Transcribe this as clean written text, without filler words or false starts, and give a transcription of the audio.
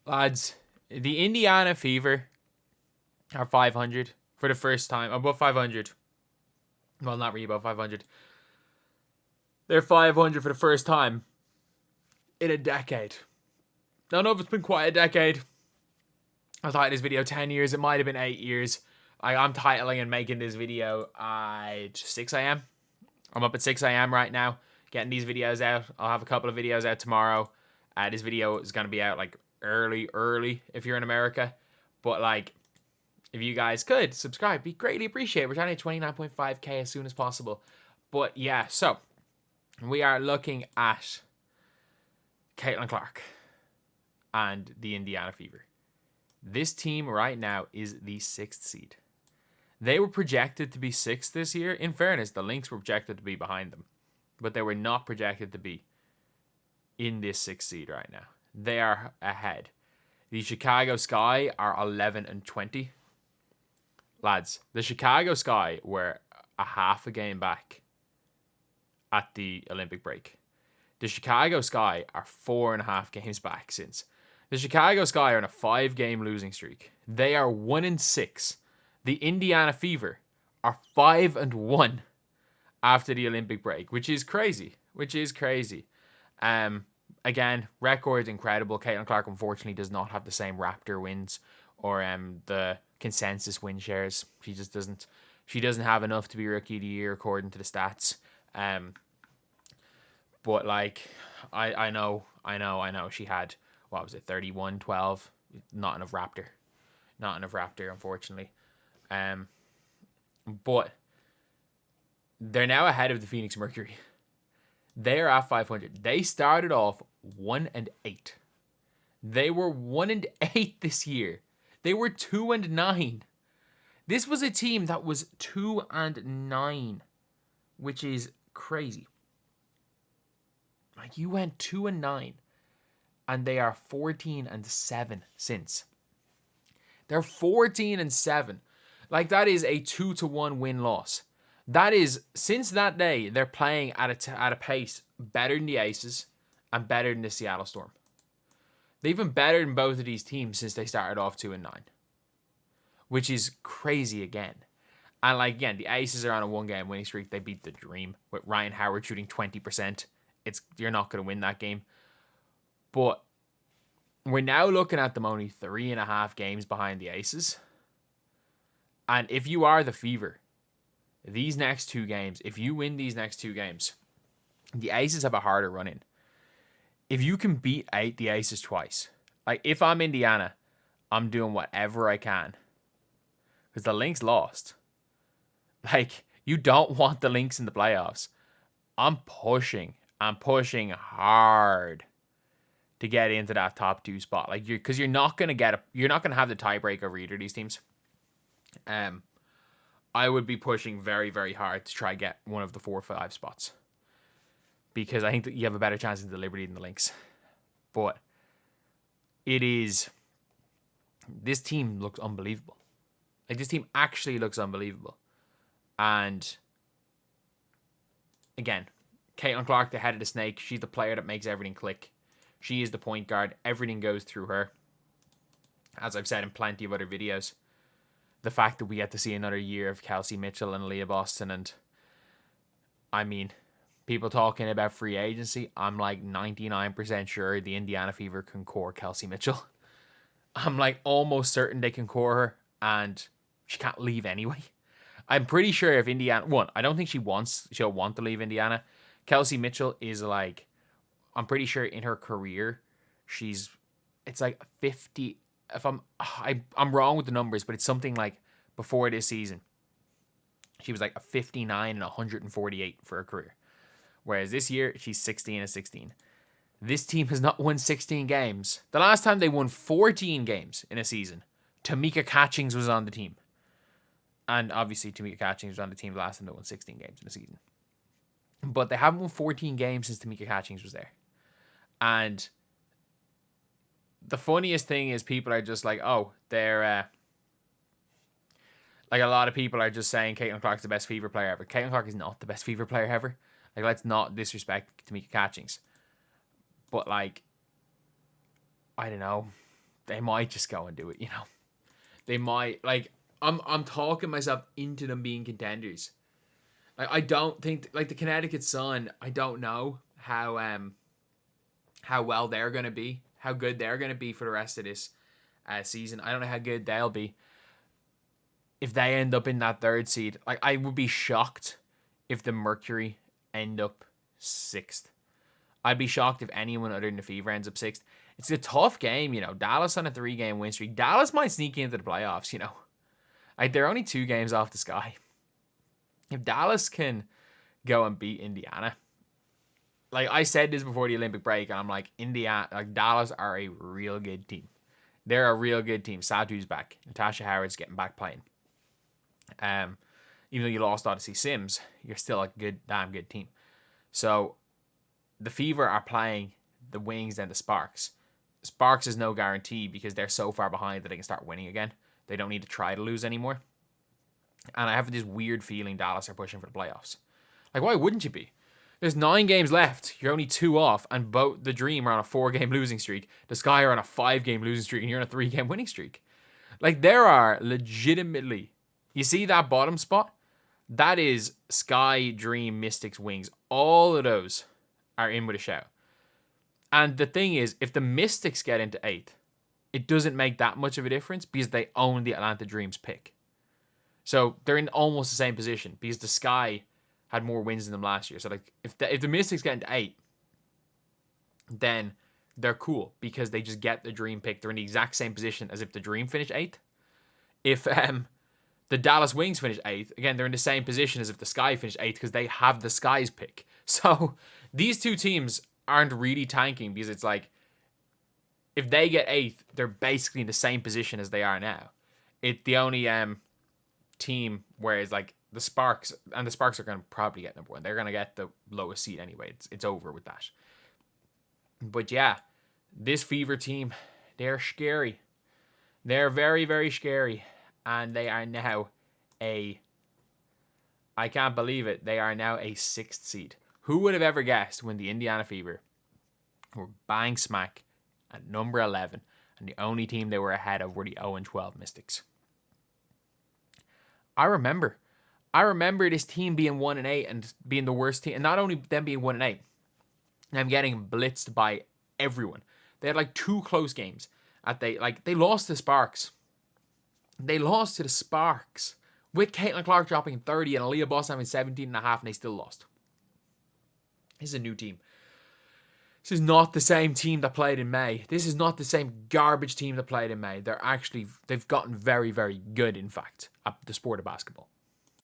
Lads, the Indiana Fever are 500 for the first time. Above 500. Well, not really above 500. They're 500 for the first time in a decade. I don't know if it's been quite a decade. I thought this video 10 years. It might have been 8 years. I'm titling and making this video at 6 a.m. I'm up at 6 a.m. right now, getting these videos out. I'll have a couple of videos out tomorrow. This video is going to be out like early if you're in America. But like, if you guys could subscribe, be greatly appreciated. We're trying to hit 29.5k as soon as possible. But yeah, so we are looking at Caitlin Clark and the Indiana Fever. This team right now is the 6th seed. They were projected to be 6th this year. In fairness, the Lynx were projected to be behind them, but they were not projected to be in this 6th seed right now. They are ahead. The Chicago Sky are 11 and 20. Lads, the Chicago Sky were a half a game back at the Olympic break. The Chicago Sky are 4.5 games back since. The Chicago Sky are on a 5-game losing streak. They are 1-6. The Indiana Fever are 5-1 after the Olympic break, which is crazy. Again, record incredible. Caitlin Clark unfortunately does not have the same Raptor wins or the consensus win shares. She just doesn't. She doesn't have enough to be Rookie of the Year according to the stats. But like, I know. She had, what was it, 31-12. Not enough Raptor, unfortunately. But they're now ahead of the Phoenix Mercury. They are at 500. They started off 1-8. They were 1-8 this year. They were 2-9. This was a team that was 2-9, which is crazy. Like, you went 2-9, and they are 14-7 since. They're 14-7. Like, that is a 2-1 win-loss. That is, since that day, they're playing at a pace better than the Aces and better than the Seattle Storm. They've been better than both of these teams since they started off 2-9, which is crazy again. And like, again, the Aces are on a 1-game winning streak. They beat the Dream with Ryan Howard shooting 20%. You're not going to win that game. But we're now looking at them only 3.5 games behind the Aces. And if you are the Fever, these next 2 games, if you win these next 2 games, the Aces have a harder run in. If you can beat the Aces twice, like if I'm Indiana, I'm doing whatever I can. Because the Lynx lost. Like, you don't want the Lynx in the playoffs. I'm pushing hard to get into that top 2 spot. Like, because you're not gonna have the tiebreak over either of these teams. I would be pushing very, very hard to try get one of the 4 or 5 spots, because I think that you have a better chance of the Liberty than the Lynx. But this team looks unbelievable. Like, this team actually looks unbelievable. And again, Caitlin Clark, the head of the snake, she's the player that makes everything click. She is the point guard. Everything goes through her. As I've said in plenty of other videos, the fact that we get to see another year of Kelsey Mitchell and Leah Boston, and I mean, people talking about free agency, I'm like 99% sure the Indiana Fever can core Kelsey Mitchell. I'm like almost certain they can core her, and she can't leave anyway. I'm pretty sure if Indiana, I don't think she'll want to leave Indiana. Kelsey Mitchell is like, I'm pretty sure in her career, it's like 50. If I'm wrong with the numbers, but it's something like before this season, she was like a 59 and 148 for her career. Whereas this year, she's 16-16. This team has not won 16 games. The last time they won 14 games in a season, Tamika Catchings was on the team. And obviously, Tamika Catchings was on the team last time they won 16 games in a season. But they haven't won 14 games since Tamika Catchings was there. And the funniest thing is people are just like, oh, they're... like, a lot of people are just saying Caitlin Clark's the best Fever player ever. Caitlin Clark is not the best Fever player ever. Like, let's not disrespect Tamika Catchings. But, like, I don't know. they might just go and do it, They might, like, I'm talking myself into them being contenders. Like, I don't think, like, the Connecticut Sun, I don't know how well they're going to be, how good they're going to be for the rest of this season. I don't know how good they'll be if they end up in that 3rd seed. Like, I would be shocked if the Mercury end up 6th. I'd be shocked if anyone other than the Fever ends up 6th. It's a tough game, Dallas on a 3-game win streak. Dallas might sneak into the playoffs, Like, they're only 2 games off the Sky. If Dallas can go and beat Indiana, like I said this before the Olympic break, and I'm like, Dallas are a real good team. They're a real good team. Satu's back. Natasha Howard's getting back playing. Even though you lost Odyssey Sims, you're still a damn good team. So the Fever are playing the Wings and the Sparks. Sparks is no guarantee because they're so far behind that they can start winning again. They don't need to try to lose anymore. And I have this weird feeling Dallas are pushing for the playoffs. Like, why wouldn't you be? There's 9 games left. You're only 2 off, and both the Dream are on a 4-game losing streak. The Sky are on a 5-game losing streak, and you're on a 3-game winning streak. Like, there are legitimately... You see that bottom spot? That is Sky, Dream, Mystics, Wings. All of those are in with a shout. And the thing is, if the Mystics get into 8th, it doesn't make that much of a difference because they own the Atlanta Dream's pick. So they're in almost the same position because the Sky had more wins than them last year. So like, if the Mystics get into 8, then they're cool because they just get the Dream pick. They're in the exact same position as if the Dream finished 8th. If the Dallas Wings finish 8th, again, they're in the same position as if the Sky finished 8th because they have the Sky's pick. So these 2 teams aren't really tanking because it's like, if they get 8th, they're basically in the same position as they are now. The only team where it's like the Sparks are going to probably get number 1. They're going to get the lowest seed anyway. It's over with that. But yeah, this Fever team, they're scary. They're very, very scary. And they are now I can't believe it, they are now a 6th seed. Who would have ever guessed when the Indiana Fever were bang smack at number 11 and the only team they were ahead of were the 0-12 Mystics? I remember this team being 1-8 and being the worst team, and not only them being 1-8, them getting blitzed by everyone. They had like 2 close games. They lost to Sparks. They lost to the Sparks with Caitlin Clark dropping 30 and Aaliyah Boss having 17.5, and they still lost. This is a new team. This is not the same team that played in May. This is not the same garbage team that played in May. They've gotten very, very good, in fact, at the sport of basketball.